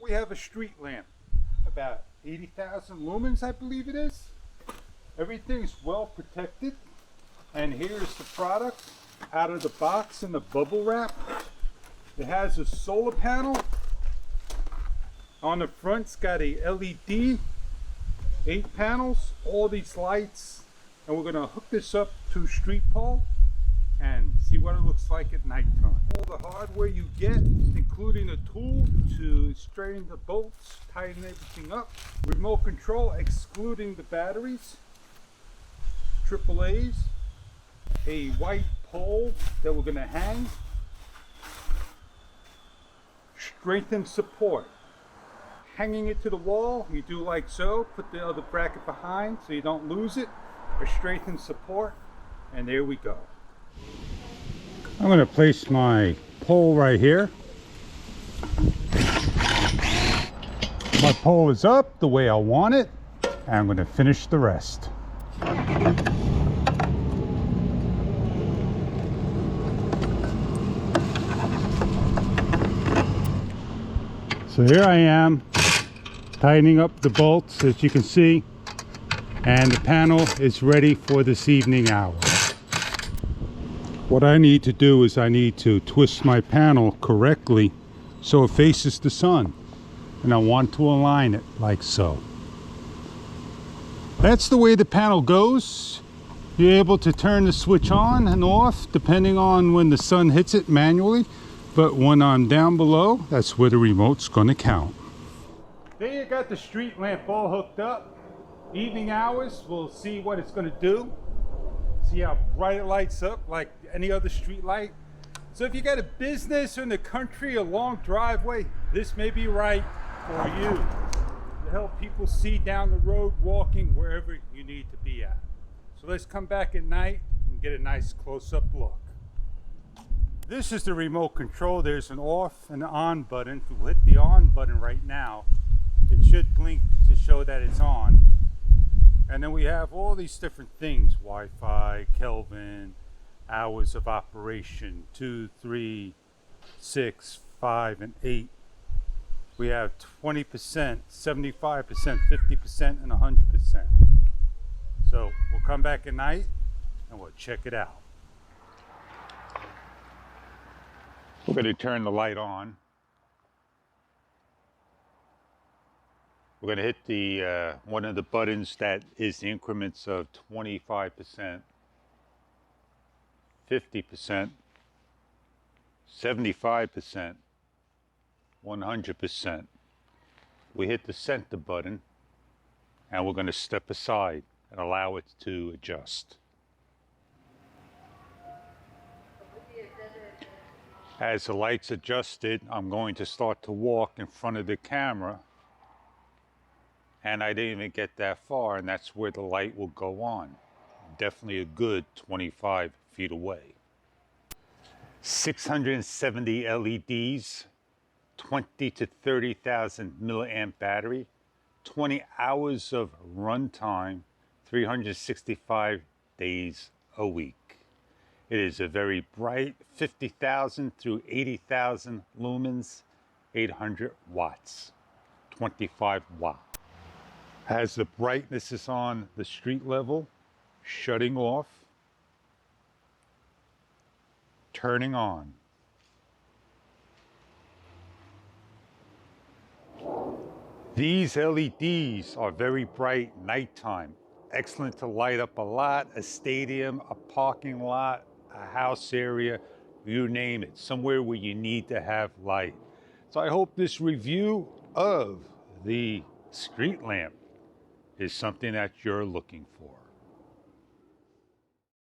we have a street lamp, about 80,000 lumens, I believe it is. Everything's well protected. And here's the product out of the box in the bubble wrap. It has a solar panel. On the front, it's got a LED, 8 panels, all these lights. And we're gonna hook this up to a street pole and see what it looks like at nighttime. All the hardware you get, including a tool to straighten the bolts, tighten everything up. Remote control, excluding the batteries. AAAs. A white pole that we're gonna hang. Strength and support. Hanging it to the wall, you do like so. Put the other bracket behind so you don't lose it. For strength and support. And there we go. I'm going to place my pole right here. My pole is up the way I want it, and I'm going to finish the rest. So here I am, tightening up the bolts, as you can see, and the panel is ready for this evening hour. What I need to do is I need to twist my panel correctly so it faces the sun. And I want to align it like so. That's the way the panel goes. You're able to turn the switch on and off depending on when the sun hits it manually. But when I'm down below, that's where the remote's gonna count. There you got the street lamp all hooked up. Evening hours, we'll see what it's gonna do. See how bright it lights up like any other street light. So if you got a business or in the country, a long driveway, this may be right for you to help people see down the road walking wherever you need to be at. So let's come back at night and get a nice close-up look. This is the remote control. There's an off and on button. We'll hit the on button right now. It should blink to show that it's on. And then we have all these different things, Wi-Fi, Kelvin, hours of operation, 2, 3, 6, 5, and 8. We have 20%, 75%, 50%, and 100%. So we'll come back at night and we'll check it out. We're going to turn the light on. We're going to hit the one of the buttons that is the increments of 25%, 50%, 75%, 100%. We hit the center button and we're going to step aside and allow it to adjust. As the light's adjusted, I'm going to start to walk in front of the camera. And I didn't even get that far, and that's where the light will go on. Definitely a good 25 feet away. 670 LEDs, 20 to 30,000 milliamp battery, 20 hours of runtime, 365 days a week. It is a very bright 50,000 through 80,000 lumens, 800 watts, 25 watt. As the brightness is on the street level, shutting off, turning on. These LEDs are very bright nighttime. Excellent to light up a lot, a stadium, a parking lot, a house area, you name it, somewhere where you need to have light. So I hope this review of the street lamp is something that you're looking for.